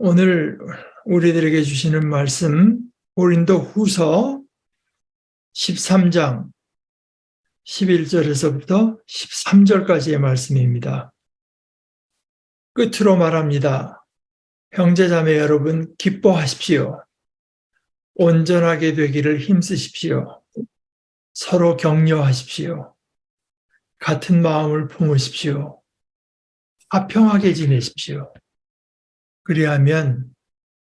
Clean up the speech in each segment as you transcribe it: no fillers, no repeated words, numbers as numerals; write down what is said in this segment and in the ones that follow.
오늘 우리들에게 주시는 말씀 고린도후서 13장 11절에서부터 13절까지의 말씀입니다. 끝으로 말합니다. 형제자매 여러분, 기뻐하십시오. 온전하게 되기를 힘쓰십시오. 서로 격려하십시오. 같은 마음을 품으십시오. 화평하게 지내십시오. 그리하면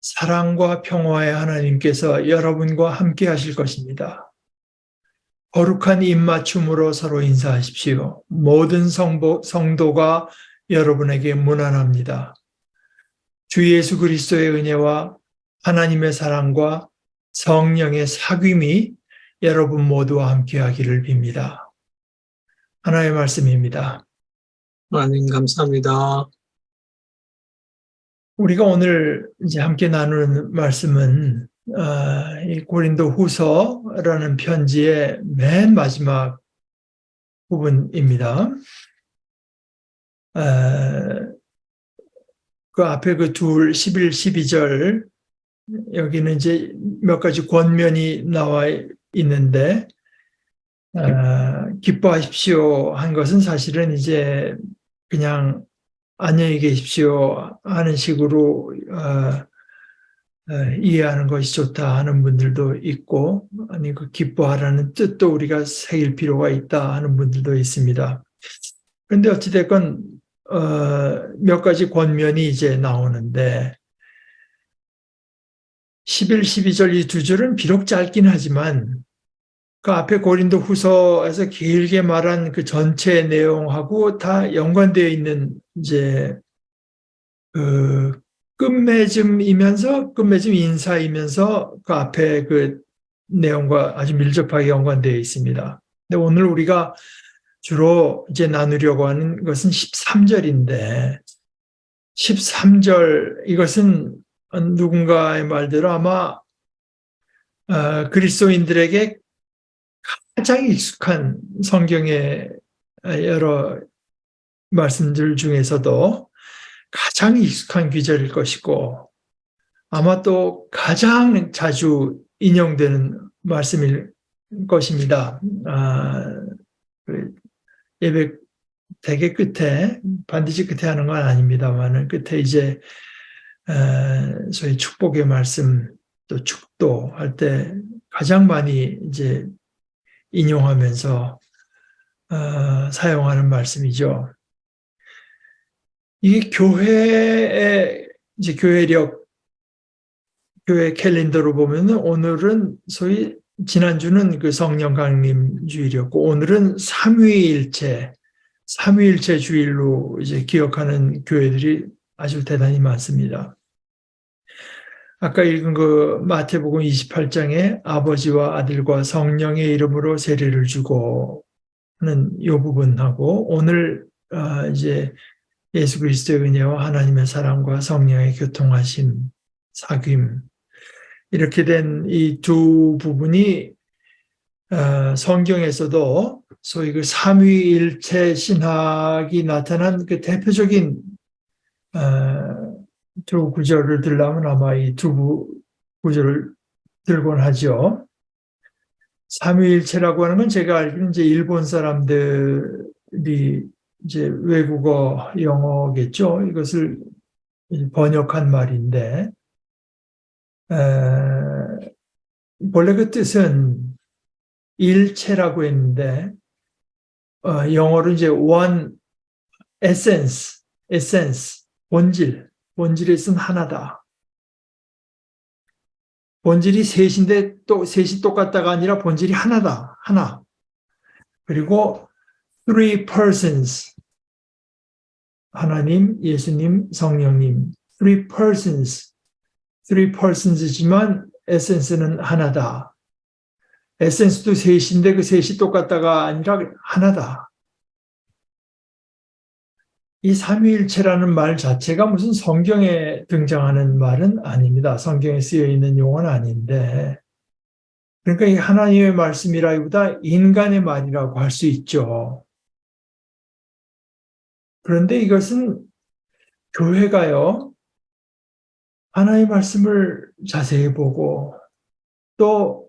사랑과 평화의 하나님께서 여러분과 함께 하실 것입니다. 거룩한 입맞춤으로 서로 인사하십시오. 모든 성도가 여러분에게 문안합니다. 주 예수 그리스도의 은혜와 하나님의 사랑과 성령의 사귐이 여러분 모두와 함께 하기를 빕니다. 하나의 말씀입니다. 하나님 감사합니다. 우리가 오늘 이제 함께 나누는 말씀은 이 고린도후서라는 편지의 맨 마지막 부분입니다. 그 앞에 그 11, 12절 여기는 이제 몇 가지 권면이 나와 있는데 기뻐하십시오 한 것은 사실은 이제 그냥 안녕히 계십시오 하는 식으로 이해하는 것이 좋다 하는 분들도 있고, 아니 그 기뻐하라는 뜻도 우리가 새길 필요가 있다 하는 분들도 있습니다. 그런데 어찌됐건 몇 가지 권면이 이제 나오는데 11, 12절 이 두 절은 비록 짧긴 하지만 그 앞에 고린도 후서에서 길게 말한 그 전체 내용하고 다 연관되어 있는 이제 그 끝맺음 인사이면서 그 앞에 그 내용과 아주 밀접하게 연관되어 있습니다. 근데 오늘 우리가 주로 이제 나누려고 하는 것은 13절인데 13절 이것은 누군가의 말대로 아마 그리스도인들에게 가장 익숙한 성경의 여러 말씀들 중에서도 가장 익숙한 구절일 것이고 아마 또 가장 자주 인용되는 말씀일 것입니다. 예배 대개 끝에 반드시 끝에 하는 건 아닙니다만 끝에 이제 소위 축복의 말씀 또 축도할 때 가장 많이 이제 인용하면서 사용하는 말씀이죠. 이게 교회의 이제 교회 캘린더로 보면은 오늘은 소위 지난주는 그 성령 강림 주일이었고 오늘은 삼위일체 주일로 이제 기억하는 교회들이 아주 대단히 많습니다. 아까 읽은 그 마태복음 28장에 아버지와 아들과 성령의 이름으로 세례를 주고 하는 이 부분하고 오늘 이제 예수 그리스도의 은혜와 하나님의 사랑과 성령의 교통하심, 사귐 이렇게 된 이 두 부분이 성경에서도 소위 그 삼위일체 신학이 나타난 그 대표적인 두 구절을 들려면 아마 이 두 구절을 들곤 하죠. 삼위일체라고 하는 건 제가 알기로는 이제 일본 사람들이 이제 외국어 영어겠죠. 이것을 번역한 말인데 본래 그 뜻은 일체라고 했는데 영어로 이제 one essence, 본질의 뜻은 하나다. 본질이 셋인데 또 셋이 똑같다가 아니라 본질이 하나다. 하나. 그리고 three persons. 하나님, 예수님, 성령님. three persons지만 에센스는 하나다. 에센스도 셋인데 그 셋이 똑같다가 아니라 하나다. 이 삼위일체라는 말 자체가 무슨 성경에 등장하는 말은 아닙니다. 성경에 쓰여 있는 용어는 아닌데 그러니까 이 하나님의 말씀이라기보다 인간의 말이라고 할 수 있죠. 그런데 이것은 교회가요 하나님의 말씀을 자세히 보고 또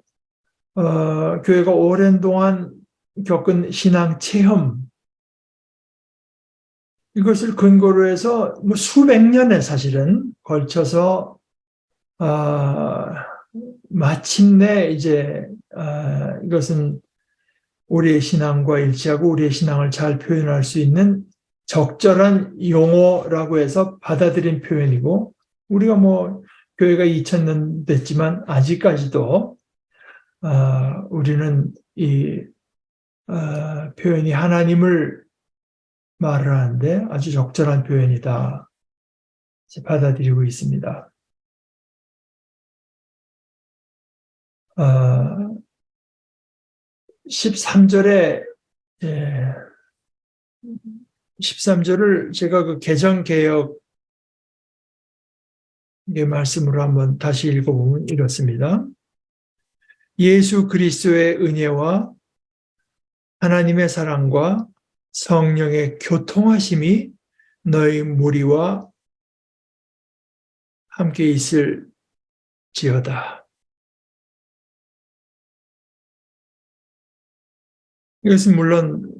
교회가 오랜 동안 겪은 신앙 체험 이것을 근거로 해서 뭐 수백 년에 사실은 걸쳐서 마침내 이제 이것은 우리의 신앙과 일치하고 우리의 신앙을 잘 표현할 수 있는 적절한 용어라고 해서 받아들인 표현이고 우리가 뭐 교회가 2000년 됐지만 아직까지도 우리는 이 표현이 하나님을 말을 하는데 아주 적절한 표현이다 받아들이고 있습니다. 13절에 13절을 제가 그 개정개혁의 말씀으로 한번 다시 읽어보면 이렇습니다. 예수 그리스도의 은혜와 하나님의 사랑과 성령의 교통하심이 너희 무리와 함께 있을지어다. 이것은 물론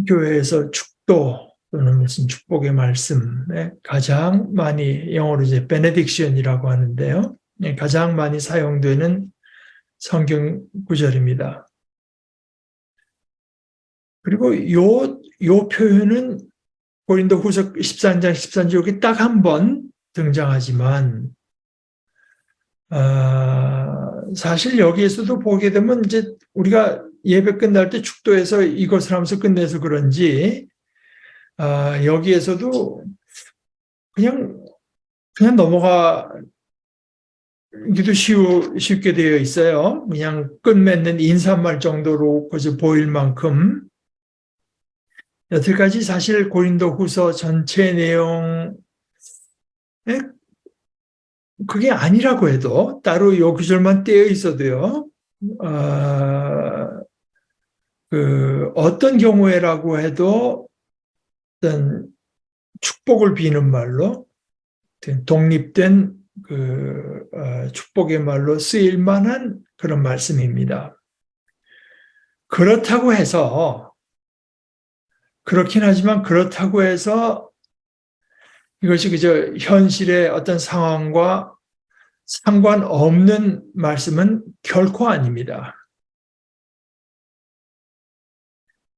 교회에서 축도 또는 무슨 축복의 말씀에 가장 많이 영어로 이제 베네딕션이라고 하는데요. 가장 많이 사용되는 성경 구절입니다. 그리고 요 표현은 고린도후서 13장 13절 여기 딱 한 번 등장하지만 사실 여기에서도 보게 되면 이제 우리가 예배 끝날 때 축도해서 이것을 하면서 끝내서 그런지 여기에서도 그냥 넘어가기도 쉽게 되어 있어요. 그냥 끝맺는 인사말 정도로 그저 보일 만큼 여태까지 사실 고린도후서 전체 내용에 그게 아니라고 해도 따로 요 구절만 떼어 있어도요. 어떤 경우에라고 해도 어떤 축복을 비는 말로 독립된 축복의 말로 쓰일 만한 그런 말씀입니다. 그렇다고 해서 그렇긴 하지만 그렇다고 해서 이것이 그저 현실의 어떤 상황과 상관없는 말씀은 결코 아닙니다.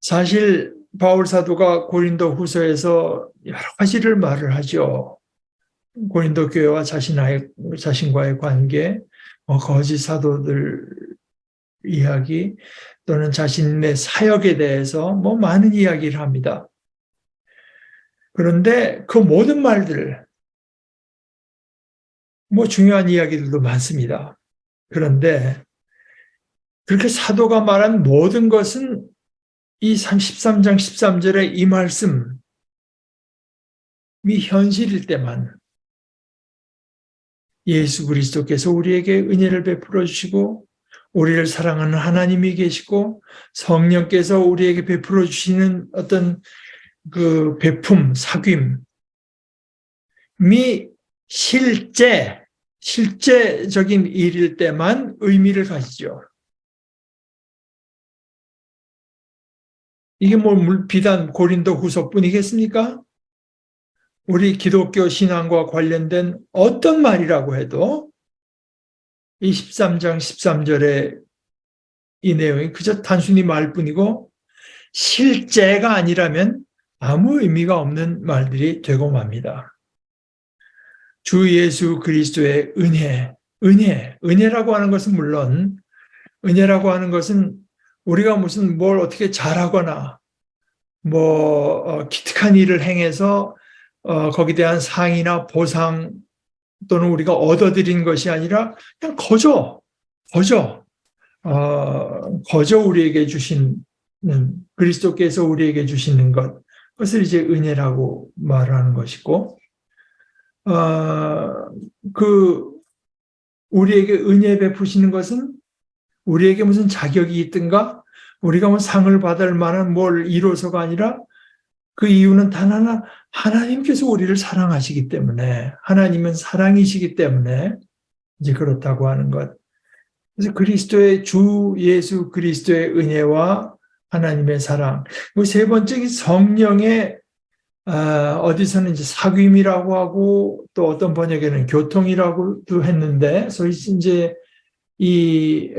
사실 바울 사도가 고린도 후서에서 여러 가지를 말을 하죠. 고린도 교회와 자신과의 관계, 거짓 사도들 이야기 또는 자신의 사역에 대해서 많은 이야기를 합니다. 그런데 그 모든 말들, 중요한 이야기들도 많습니다. 그런데 그렇게 사도가 말한 모든 것은 이 13장 13절의 이 말씀이 현실일 때만 예수 그리스도께서 우리에게 은혜를 베풀어 주시고 우리를 사랑하는 하나님이 계시고 성령께서 우리에게 베풀어 주시는 어떤 그 베품, 사귐이 실제적인 일일 때만 의미를 가지죠. 이게 비단 고린도 후서뿐이겠습니까? 우리 기독교 신앙과 관련된 어떤 말이라고 해도 이 13장 13절의 이 내용이 그저 단순히 말뿐이고 실제가 아니라면 아무 의미가 없는 말들이 되고 맙니다. 주 예수 그리스도의 은혜라고 하는 것은 물론 은혜라고 하는 것은 우리가 무슨 뭘 어떻게 잘하거나 기특한 일을 행해서 거기에 대한 상이나 보상 또는 우리가 얻어들인 것이 아니라 그냥 거저 우리에게 주신 그리스도께서 우리에게 주시는 그것을 이제 은혜라고 말하는 것이고 우리에게 은혜 베푸시는 것은 우리에게 무슨 자격이 있든가 우리가 상을 받을 만한 뭘 이뤄서가 아니라 그 이유는 단 하나, 하나님께서 우리를 사랑하시기 때문에, 하나님은 사랑이시기 때문에 이제 그렇다고 하는 것. 그래서 그리스도의 주 예수 그리스도의 은혜와 하나님의 사랑. 그리고 세 번째 성령의 어디서는 이제 사귐이라고 하고 또 어떤 번역에는 교통이라고도 했는데, 소위 이제 이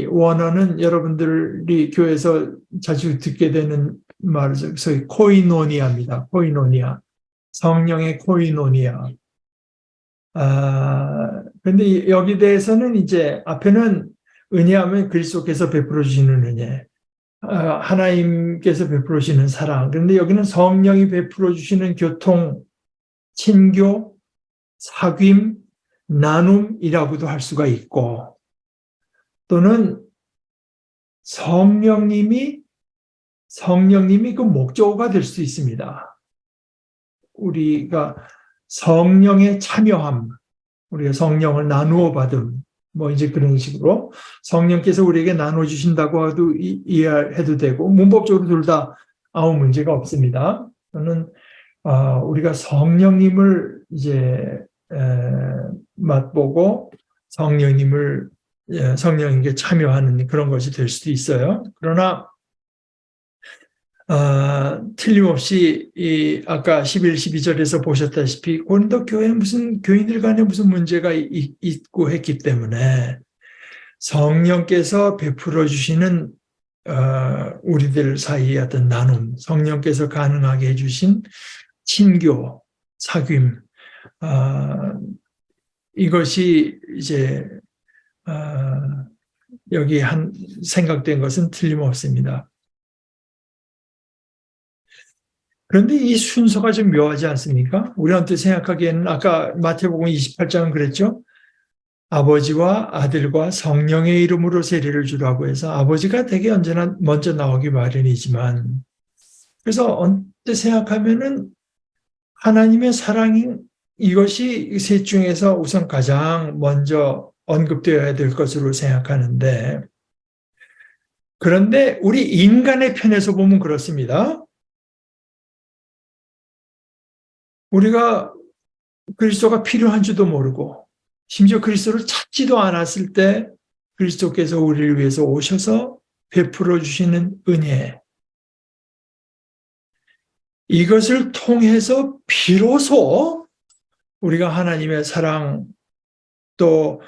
원어는 여러분들이 교회에서 자주 듣게 되는 말이죠. 소위 코이노니아입니다. 코이노니아. 성령의 코이노니아. 그런데 여기 대해서는 이제 앞에는 은혜하면 그리스도께서 베풀어 주시는 은혜, 하나님께서 베풀어 주시는 사랑. 그런데 여기는 성령이 베풀어 주시는 교통, 친교, 사귐, 나눔이라고도 할 수가 있고, 또는 성령님이 그 목적어가 될 수 있습니다. 우리가 성령의 참여함, 우리가 성령을 나누어 받음, 뭐 이제 그런 식으로 성령께서 우리에게 나눠 주신다고 해도 이해해도 되고, 문법적으로 둘 다 아무 문제가 없습니다. 저는 우리가 성령님을 이제 맛보고 성령님께 참여하는 그런 것이 될 수도 있어요. 그러나 틀림없이 아까 11, 12절에서 보셨다시피 고린도 교회는 무슨 교인들 간에 무슨 문제가 있고 했기 때문에 성령께서 베풀어 주시는 우리들 사이의 어떤 나눔, 성령께서 가능하게 해주신 친교, 사귐, 이것이 이제 여기 생각된 것은 틀림없습니다. 그런데 이 순서가 좀 묘하지 않습니까? 우리한테 생각하기에는 아까 마태복음 28장은 그랬죠? 아버지와 아들과 성령의 이름으로 세례를 주라고 해서 아버지가 되게 언제나 먼저 나오기 마련이지만, 그래서 언뜻 생각하면은 하나님의 사랑이 이것이 셋 중에서 우선 가장 먼저 언급되어야 될 것으로 생각하는데, 그런데 우리 인간의 편에서 보면 그렇습니다. 우리가 그리스도가 필요한 줄도 모르고 심지어 그리스도를 찾지도 않았을 때 그리스도께서 우리를 위해서 오셔서 베풀어 주시는 은혜, 이것을 통해서 비로소 우리가 하나님의 사랑, 또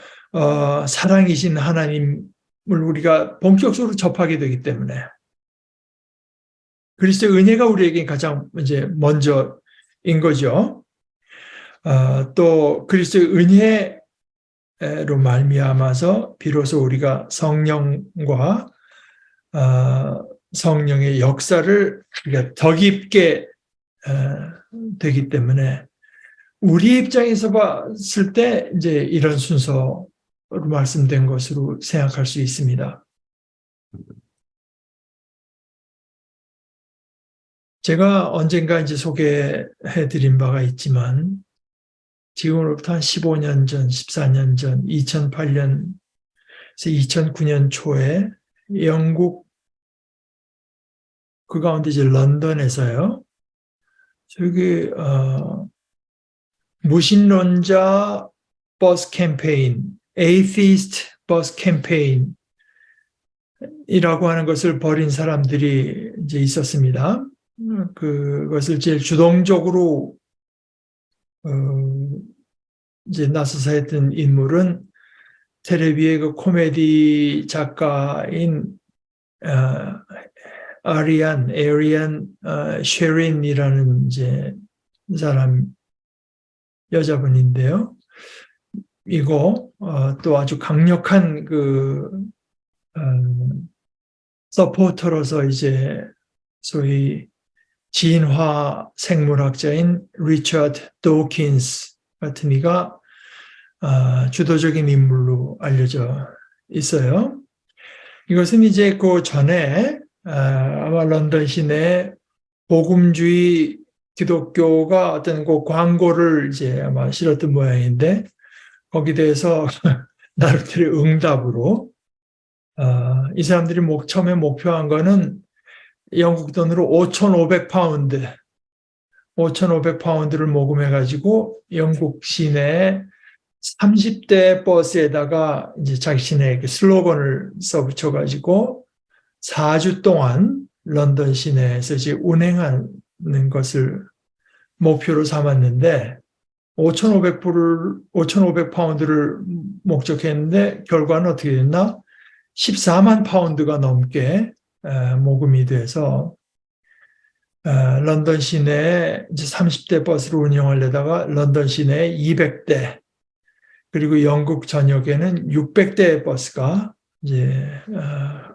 사랑이신 하나님을 우리가 본격적으로 접하게 되기 때문에 그리스도의 은혜가 우리에게 가장 이제 먼저인 거죠. 또 그리스도의 은혜로 말미암아서 비로소 우리가 성령과 성령의 역사를 더 깊게 되기 때문에 우리 입장에서 봤을 때 이제 이런 순서로 말씀된 것으로 생각할 수 있습니다. 제가 언젠가 이제 소개해 드린 바가 있지만 지금으로부터 한 15년 전, 14년 전, 2008년에서 2009년 초에 영국 그 가운데 이제 런던에서요. 저기 무신론자 버스 캠페인, 에이티스트 버스 캠페인이라고 하는 것을 벌인 사람들이 이제 있었습니다. 그것을 제일 주동적으로 이제 나서서 했던 인물은 텔레비의 그 코미디 작가인 에리안 쉐린이라는 이제 사람, 여자분인데요. 이거 또 아주 강력한 그 서포터로서 이제 소위 진화 생물학자인 리처드 도킨스 같은 이가 주도적인 인물로 알려져 있어요. 이것은 이제 그 전에 아마 런던 시내 복음주의 기독교가 어떤 그 광고를 이제 아마 실었던 모양인데, 거기에 대해서 나름대로 응답으로 이 사람들이 처음에 목표한 거는 영국 돈으로 5,500파운드, 5,500파운드를 모금해가지고 영국 시내 30대 버스에다가 이제 자신의 그 슬로건을 써붙여가지고 4주 동안 런던 시내에서 이제 운행하는 것을 목표로 삼았는데 5,500파운드를 목적했는데 결과는 어떻게 됐나? 14만 파운드가 넘게 모금이 돼서 런던 시내에 이제 30대 버스를 운영하려다가 런던 시내에 200대 그리고 영국 전역에는 600대 버스가 이제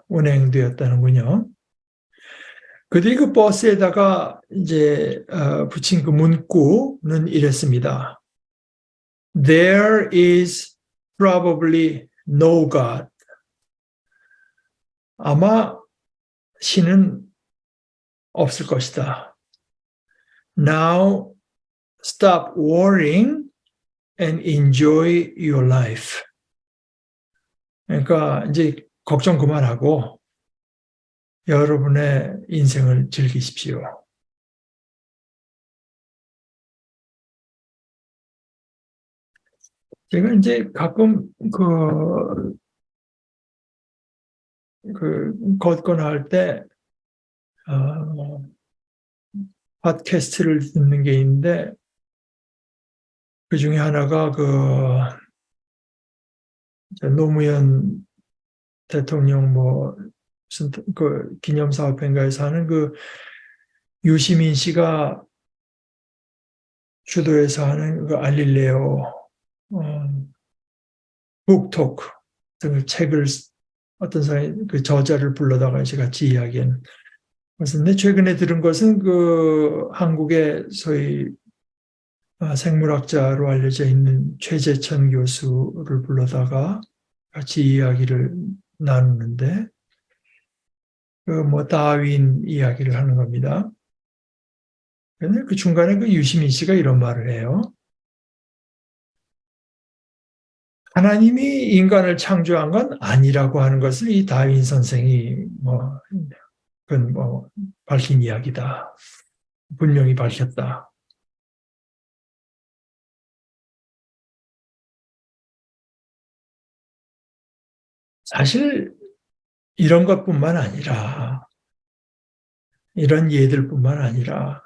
운행되었다는군요. 그들이 그 버스에다가 이제 붙인 그 문구는 이랬습니다. There is probably no God. 아마 신은 없을 것이다. Now stop worrying and enjoy your life. 그러니까 이제 걱정 그만하고 여러분의 인생을 즐기십시오. 제가 이제 가끔 걷거나 할 때, 팟캐스트를 듣는 게 있는데, 그 중에 하나가 노무현 대통령 무슨 기념사업회인가에서 하는 유시민 씨가 주도해서 하는 알릴레오, 북토크 등 책을 어떤 사람이 그 저자를 불러다가 같이 이야기한 것인데 최근에 들은 것은 한국의 소위 생물학자로 알려져 있는 최재천 교수를 불러다가 같이 이야기를 나누는데 다윈 이야기를 하는 겁니다. 그런데 그 중간에 유시민 씨가 이런 말을 해요. 하나님이 인간을 창조한 건 아니라고 하는 것을 이 다윈 선생이 그건 밝힌 이야기다. 분명히 밝혔다. 사실 이런 것뿐만 아니라 이런 예들뿐만 아니라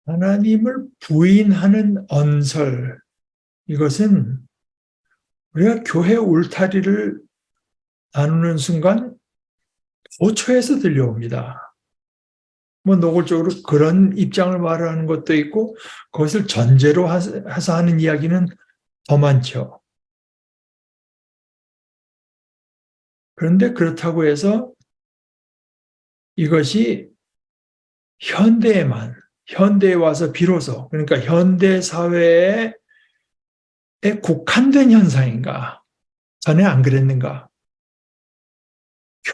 하나님을 부인하는 언설 이것은 우리가 교회 울타리를 나누는 순간 도처에서 들려옵니다. 노골적으로 그런 입장을 말하는 것도 있고 그것을 전제로 해서 하는 이야기는 더 많죠. 그런데 그렇다고 해서 이것이 현대에 와서 비로소 그러니까 현대 사회에 국한된 현상인가? 전에 안 그랬는가?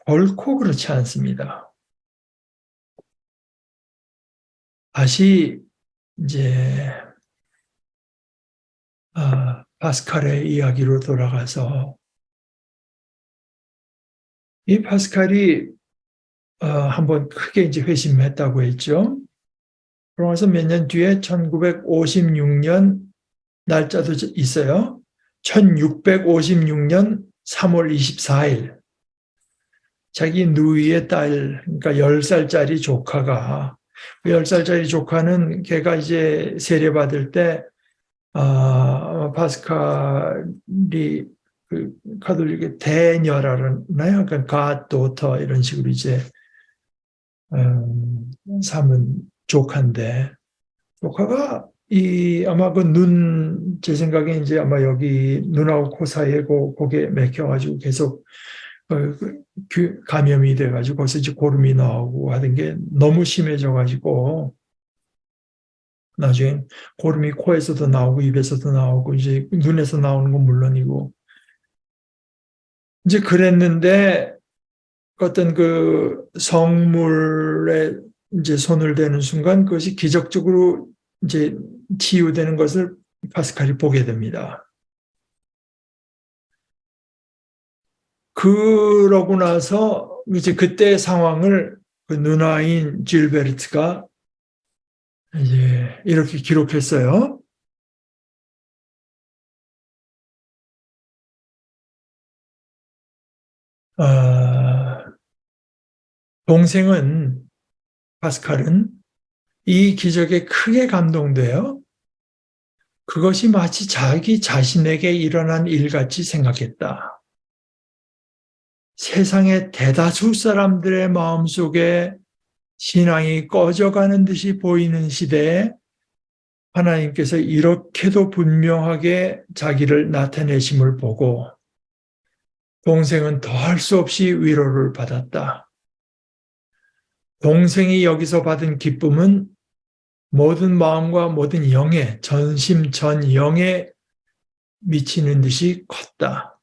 결코 그렇지 않습니다. 다시 이제 파스칼의 이야기로 돌아가서 이 파스칼이 한번 크게 이제 회심했다고 했죠. 그러면서 몇 년 뒤에 1956년 날짜도 있어요. 1656년 3월 24일 자기 누이의 딸, 그러니까 10살짜리 조카가 10살짜리 조카는 걔가 이제 세례받을 때 파스칼이 가톨릭의 대녀라나요? 그러니까 갓도터 이런 식으로 이제 삼은 조카인데 조카가 아마 제 생각에 이제 아마 여기 눈하고 코 사이에 고개 맥혀가지고 계속 감염이 돼가지고 거기서 이제 고름이 나오고 하던 게 너무 심해져가지고 나중에 고름이 코에서도 나오고 입에서도 나오고 이제 눈에서 나오는 건 물론이고 이제 그랬는데 어떤 성물에 이제 손을 대는 순간 그것이 기적적으로 이제 치유되는 것을 파스칼이 보게 됩니다. 그러고 나서 이제 그때의 상황을 그 누나인 질베르트가 이제 이렇게 기록했어요. 동생은, 파스칼은 이 기적에 크게 감동되어 그것이 마치 자기 자신에게 일어난 일같이 생각했다. 세상의 대다수 사람들의 마음속에 신앙이 꺼져가는 듯이 보이는 시대에 하나님께서 이렇게도 분명하게 자기를 나타내심을 보고 동생은 더할 수 없이 위로를 받았다. 동생이 여기서 받은 기쁨은 모든 마음과 모든 영에, 전심 전영에 미치는 듯이 컸다.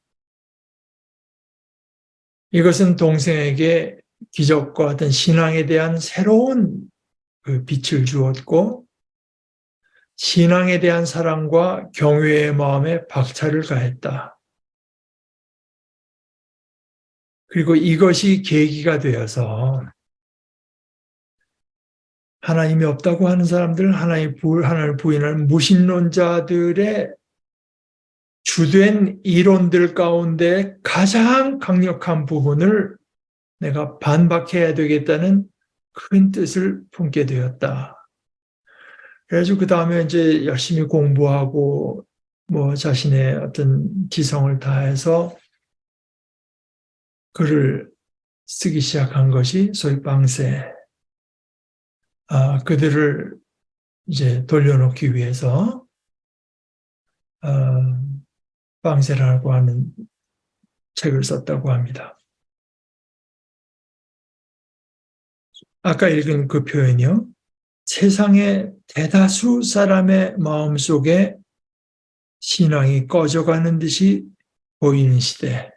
이것은 동생에게 기적과 같은 신앙에 대한 새로운 그 빛을 주었고 신앙에 대한 사랑과 경외의 마음에 박차를 가했다. 그리고 이것이 계기가 되어서 하나님이 없다고 하는 사람들, 하나님을 부인하는 무신론자들의 주된 이론들 가운데 가장 강력한 부분을 내가 반박해야 되겠다는 큰 뜻을 품게 되었다. 그래서 그 다음에 이제 열심히 공부하고 뭐 자신의 어떤 지성을 다해서 글을 쓰기 시작한 것이 소위 방세. 그들을 이제 돌려놓기 위해서 방세라고 하는 책을 썼다고 합니다. 아까 읽은 그 표현이요. 세상의 대다수 사람의 마음속에 신앙이 꺼져가는 듯이 보이는 시대.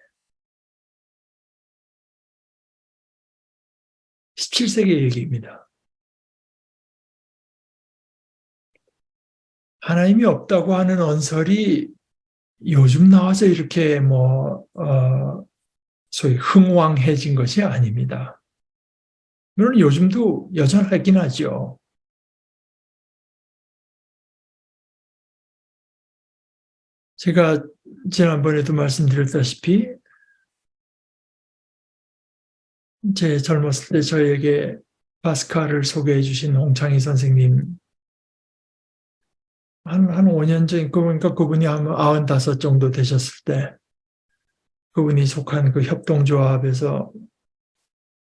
17세기 얘기입니다. 하나님이 없다고 하는 언설이 요즘 나와서 이렇게 소위 흥왕해진 것이 아닙니다. 물론 요즘도 여전하긴 하죠. 제가 지난번에도 말씀드렸다시피 제 젊었을 때 저에게 파스칼을 소개해 주신 홍창희 선생님 한 5년 전, 그러니까 그분이 한 95 정도 되셨을 때 그분이 속한 그 협동조합에서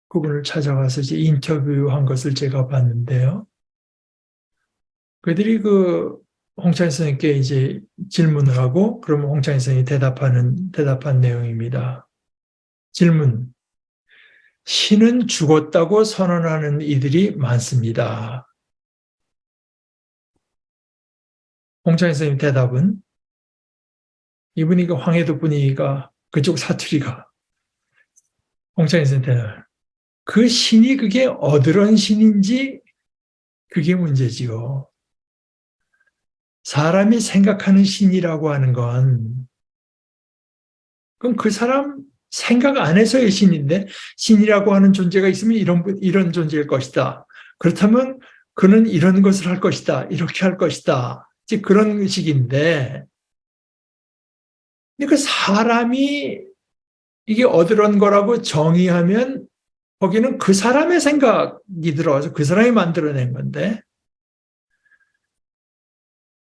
그분을 찾아가서 이제 인터뷰한 것을 제가 봤는데요. 그들이 그 홍창희 선생님께 이제 질문을 하고 그러면 홍창희 선생님이 대답한 내용입니다. 질문. 신은 죽었다고 선언하는 이들이 많습니다. 홍창희 선생님 대답은 이분이 그 황해도 분이가 그쪽 사투리가 홍창희 선생님 대답. 그 신이 그게 어드런 신인지 그게 문제지요. 사람이 생각하는 신이라고 하는 건 그럼 그 사람 생각 안에서의 신인데 신이라고 하는 존재가 있으면 이런 존재일 것이다. 그렇다면 그는 이런 것을 할 것이다. 이렇게 할 것이다. 즉 그런 식인데 그러니까 사람이 이게 어드런 거라고 정의하면 거기는 그 사람의 생각이 들어와서 그 사람이 만들어낸 건데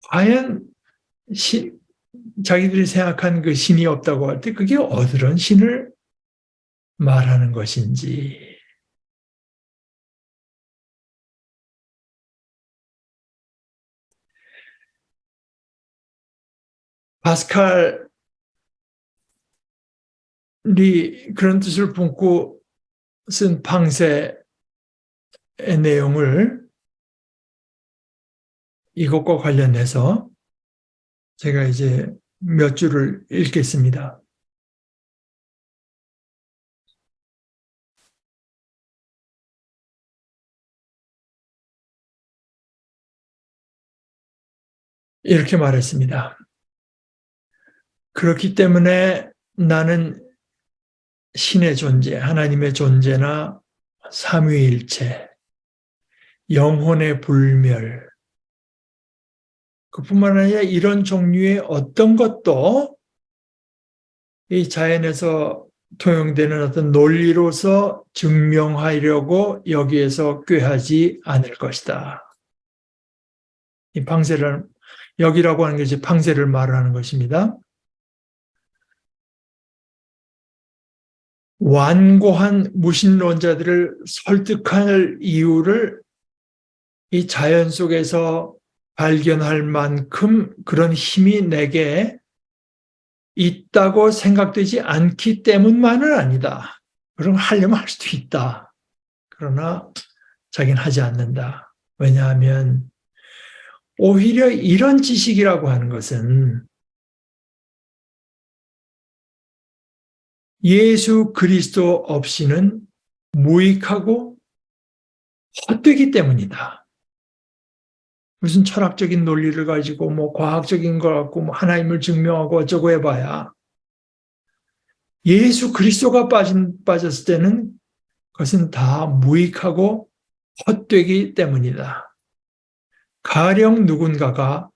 과연 자기들이 생각한 그 신이 없다고 할 때 그게 어떤 신을 말하는 것인지. 파스칼이 그런 뜻을 품고 쓴 방세의 내용을 이것과 관련해서 제가 이제 몇 줄을 읽겠습니다. 이렇게 말했습니다. 그렇기 때문에 나는 신의 존재, 하나님의 존재나 삼위일체, 영혼의 불멸, 그뿐만 아니라 이런 종류의 어떤 것도 이 자연에서 통용되는 어떤 논리로서 증명하려고 여기에서 꾀하지 않을 것이다. 이 방세를, 여기라고 하는 것이 방세를 말하는 것입니다. 완고한 무신론자들을 설득할 이유를 이 자연 속에서 발견할 만큼 그런 힘이 내게 있다고 생각되지 않기 때문만은 아니다. 그럼 하려면 할 수도 있다. 그러나 자기는 하지 않는다. 왜냐하면 오히려 이런 지식이라고 하는 것은 예수 그리스도 없이는 무익하고 헛되기 때문이다. 무슨 철학적인 논리를 가지고 뭐 과학적인 걸 갖고 뭐 하나님을 증명하고 어쩌고 해봐야 예수 그리스도가 빠졌을 때는 그것은 다 무익하고 헛되기 때문이다. 가령 누군가가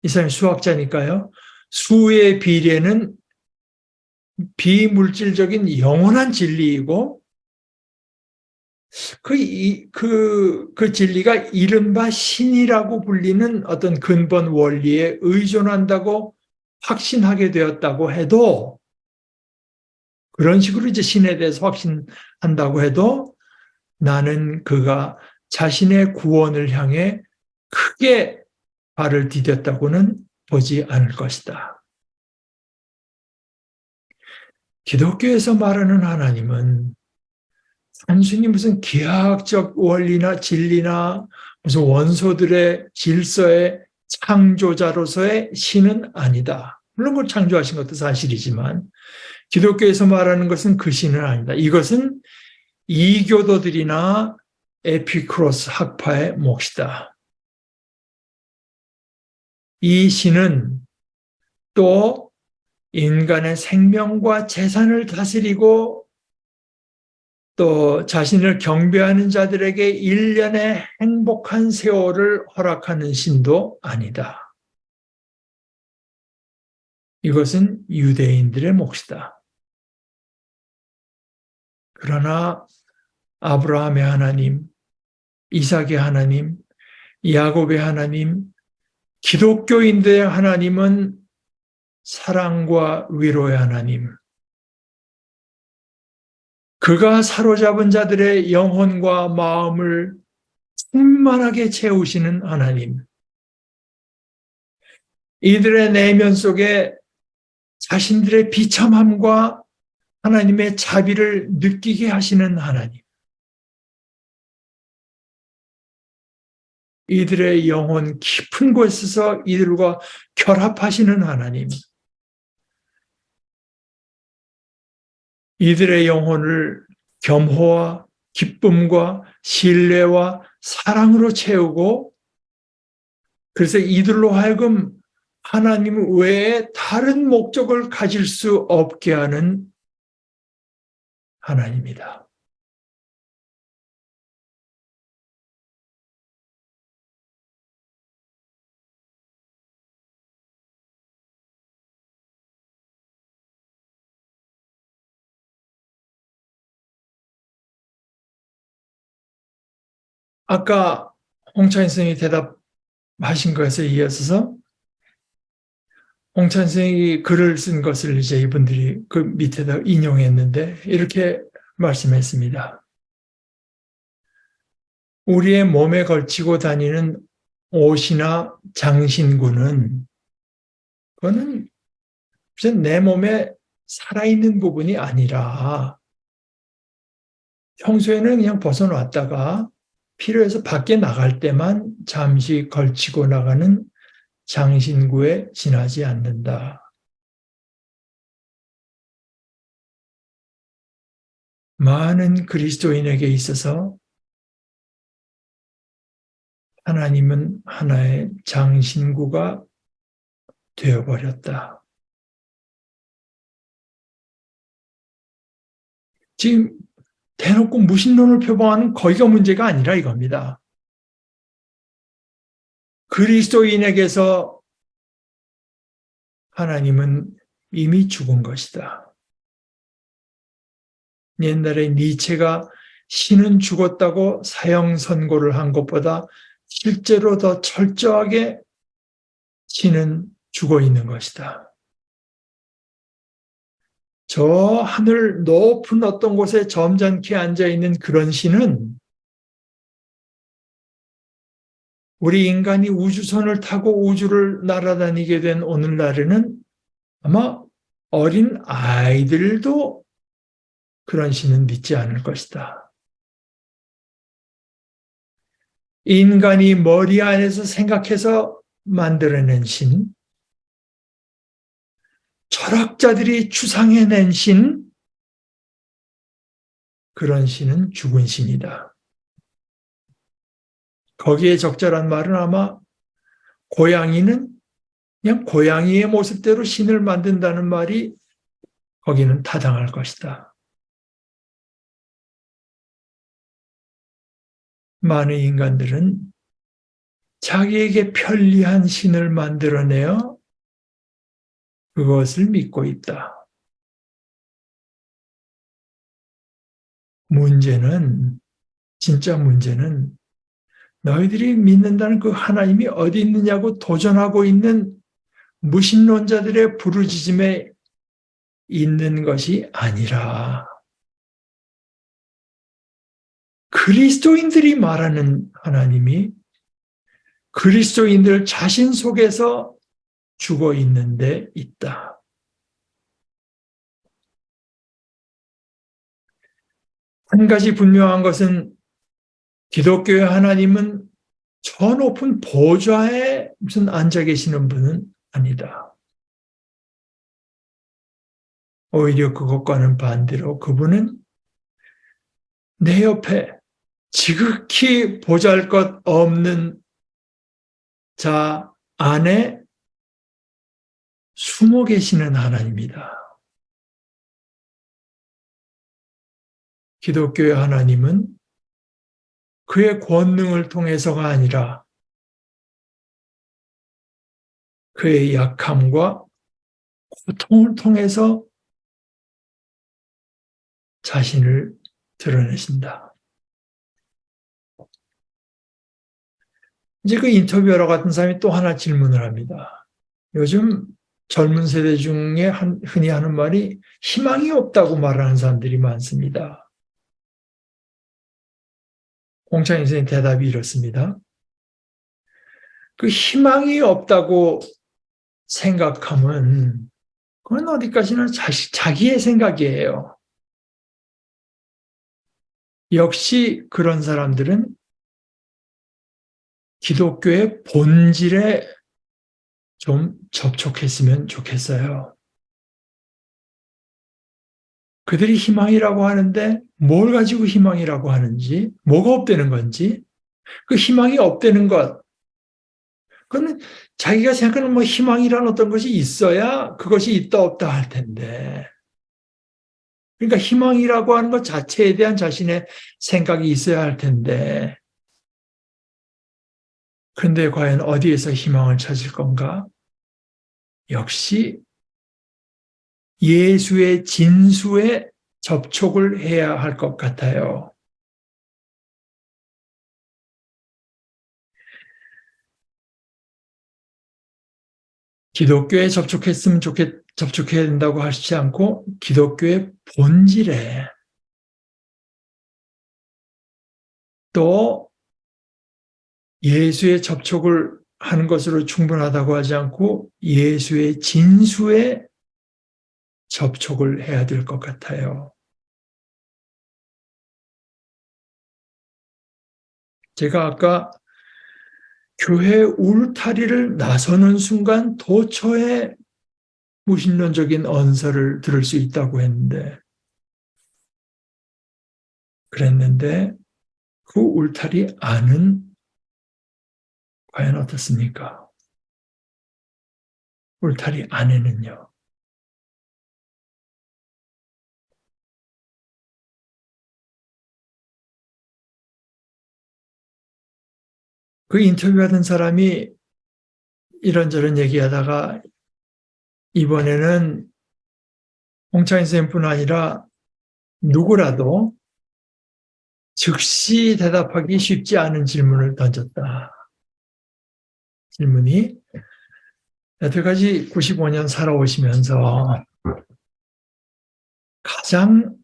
이 사람이 수학자니까요. 수의 비례는 비물질적인 영원한 진리이고 그 진리가 이른바 신이라고 불리는 어떤 근본 원리에 의존한다고 확신하게 되었다고 해도 그런 식으로 이제 신에 대해서 확신한다고 해도 나는 그가 자신의 구원을 향해 크게 발을 디뎠다고는 보지 않을 것이다. 기독교에서 말하는 하나님은 단순히 무슨 기하학적 원리나 진리나 무슨 원소들의 질서의 창조자로서의 신은 아니다. 물론 그걸 창조하신 것도 사실이지만 기독교에서 말하는 것은 그 신은 아니다. 이것은 이교도들이나 에피쿠로스 학파의 몫이다. 이 신은 또 인간의 생명과 재산을 다스리고 또 자신을 경배하는 자들에게 일련의 행복한 세월을 허락하는 신도 아니다. 이것은 유대인들의 몫이다. 그러나 아브라함의 하나님, 이삭의 하나님, 야곱의 하나님, 기독교인들의 하나님은 사랑과 위로의 하나님, 그가 사로잡은 자들의 영혼과 마음을 충만하게 채우시는 하나님, 이들의 내면 속에 자신들의 비참함과 하나님의 자비를 느끼게 하시는 하나님, 이들의 영혼 깊은 곳에서 이들과 결합하시는 하나님, 이들의 영혼을 겸허와 기쁨과 신뢰와 사랑으로 채우고 그래서 이들로 하여금 하나님 외에 다른 목적을 가질 수 없게 하는 하나님이다. 아까 홍찬 선생님이 대답하신 것에 이어서 홍찬 선생이 글을 쓴 것을 이제 이분들이 그 밑에다 인용했는데 이렇게 말씀했습니다. 우리의 몸에 걸치고 다니는 옷이나 장신구는 그거는 내 몸에 살아있는 부분이 아니라 평소에는 그냥 벗어놨다가 필요해서 밖에 나갈 때만 잠시 걸치고 나가는 장신구에 지나지 않는다. 많은 그리스도인에게 있어서 하나님은 하나의 장신구가 되어버렸다. 지금 대놓고 무신론을 표방하는 거기가 문제가 아니라 이겁니다. 그리스도인에게서 하나님은 이미 죽은 것이다. 옛날에 니체가 신은 죽었다고 사형 선고를 한 것보다 실제로 더 철저하게 신은 죽어 있는 것이다. 저 하늘 높은 어떤 곳에 점잖게 앉아있는 그런 신은 우리 인간이 우주선을 타고 우주를 날아다니게 된 오늘날에는 아마 어린 아이들도 그런 신은 믿지 않을 것이다. 인간이 머리 안에서 생각해서 만들어낸 신, 철학자들이 추상해낸 신, 그런 신은 죽은 신이다. 거기에 적절한 말은 아마 고양이는 그냥 고양이의 모습대로 신을 만든다는 말이 거기는 타당할 것이다. 많은 인간들은 자기에게 편리한 신을 만들어내어 그것을 믿고 있다. 문제는, 진짜 문제는 너희들이 믿는다는 그 하나님이 어디 있느냐고 도전하고 있는 무신론자들의 부르짖음에 있는 것이 아니라 그리스도인들이 말하는 하나님이 그리스도인들 자신 속에서 죽어 있는 데 있다. 한 가지 분명한 것은 기독교의 하나님은 저 높은 보좌에 무슨 앉아 계시는 분은 아니다. 오히려 그것과는 반대로 그분은 내 옆에 지극히 보잘것없는 자 안에 숨어 계시는 하나님이다. 기독교의 하나님은 그의 권능을 통해서가 아니라 그의 약함과 고통을 통해서 자신을 드러내신다. 이제 그 인터뷰어러 같은 사람이 또 하나 질문을 합니다. 요즘 젊은 세대 중에 흔히 하는 말이 희망이 없다고 말하는 사람들이 많습니다. 공창희 선생님 대답이 이렇습니다. 그 희망이 없다고 생각하면 그건 어디까지나 자기의 생각이에요. 역시 그런 사람들은 기독교의 본질에 좀 접촉했으면 좋겠어요. 그들이 희망이라고 하는데 뭘 가지고 희망이라고 하는지, 뭐가 없다는 건지, 그 희망이 없다는 것, 그건 자기가 생각하는 뭐 희망이란 어떤 것이 있어야 그것이 있다 없다 할 텐데. 그러니까 희망이라고 하는 것 자체에 대한 자신의 생각이 있어야 할 텐데. 그런데 과연 어디에서 희망을 찾을 건가? 역시 예수의 진수에 접촉을 해야 할 것 같아요. 기독교에 접촉해야 된다고 하시지 않고 기독교의 본질에 또 예수의 접촉을 하는 것으로 충분하다고 하지 않고 예수의 진수에 접촉을 해야 될 것 같아요. 제가 아까 교회 울타리를 나서는 순간 도처에 무신론적인 언서를 들을 수 있다고 그랬는데 그 울타리 안은 과연 어떻습니까? 울타리 안에는요. 그 인터뷰하던 사람이 이런저런 얘기하다가 이번에는 홍창희 선생님뿐 아니라 누구라도 즉시 대답하기 쉽지 않은 질문을 던졌다. 질문이 여태까지 95년 살아오시면서 가장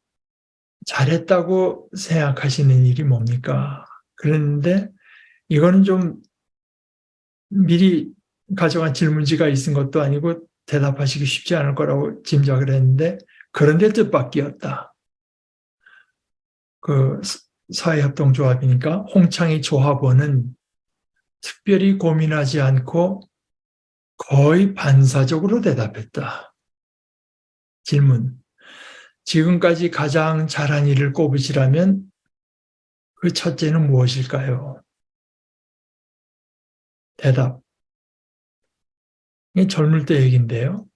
잘했다고 생각하시는 일이 뭡니까? 그랬는데 이거는 좀 미리 가져간 질문지가 있은 것도 아니고 대답하시기 쉽지 않을 거라고 짐작을 했는데 그런데 뜻밖이었다. 그 사회협동조합이니까 홍창희 조합원은 특별히 고민하지 않고 거의 반사적으로 대답했다. 질문. 지금까지 가장 잘한 일을 꼽으시라면 그 첫째는 무엇일까요? 대답. 이게 젊을 때 얘기인데요.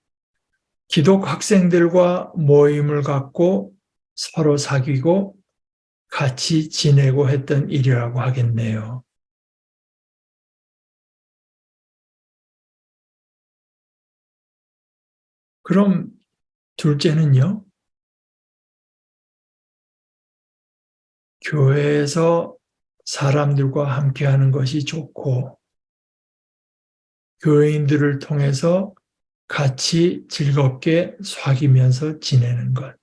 기독 학생들과 모임을 갖고 서로 사귀고 같이 지내고 했던 일이라고 하겠네요. 그럼 둘째는요? 교회에서 사람들과 함께하는 것이 좋고 교회인들을 통해서 같이 즐겁게 사귀면서 지내는 것.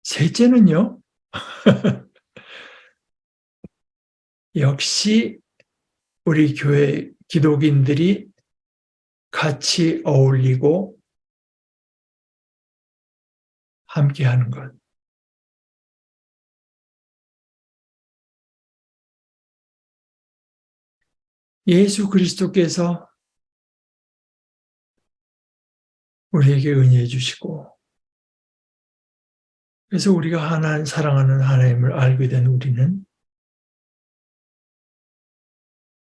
셋째는요? 역시 우리 교회 기독인들이 같이 어울리고 함께하는 것. 예수 그리스도께서 우리에게 은혜해 주시고 그래서 우리가 하나님 사랑하는 하나님을 알게 된 우리는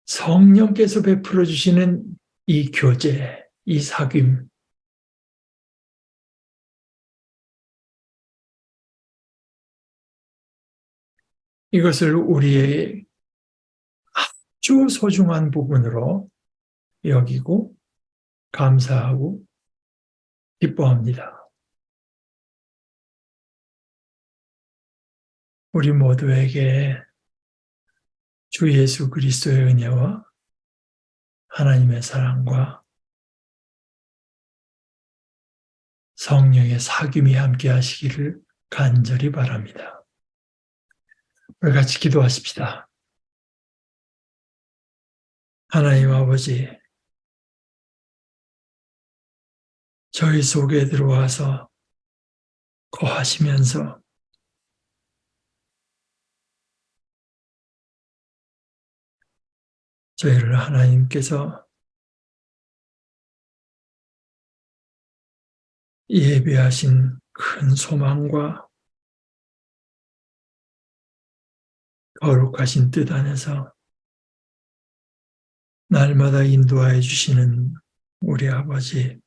성령께서 베풀어 주시는 이 교제, 이 사귐 이것을 우리의 아주 소중한 부분으로 여기고 감사하고 기뻐합니다. 우리 모두에게 주 예수 그리스도의 은혜와 하나님의 사랑과 성령의 사귐이 함께 하시기를 간절히 바랍니다. 우리 같이 기도하십시다. 하나님 아버지, 저희 속에 들어와서 거하시면서 저희를 하나님께서 예배하신 큰 소망과 거룩하신 뜻 안에서 날마다 인도하여 주시는 우리 아버지,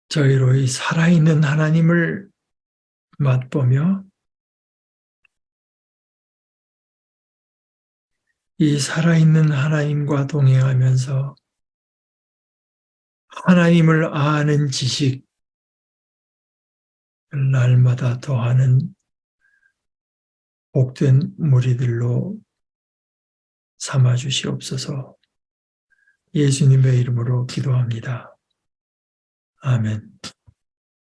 저희로 이 살아있는 하나님을 맛보며 이 살아있는 하나님과 동행하면서 하나님을 아는 지식을 날마다 더하는 복된 무리들로 삼아 주시옵소서. 예수님의 이름으로 기도합니다. 아멘.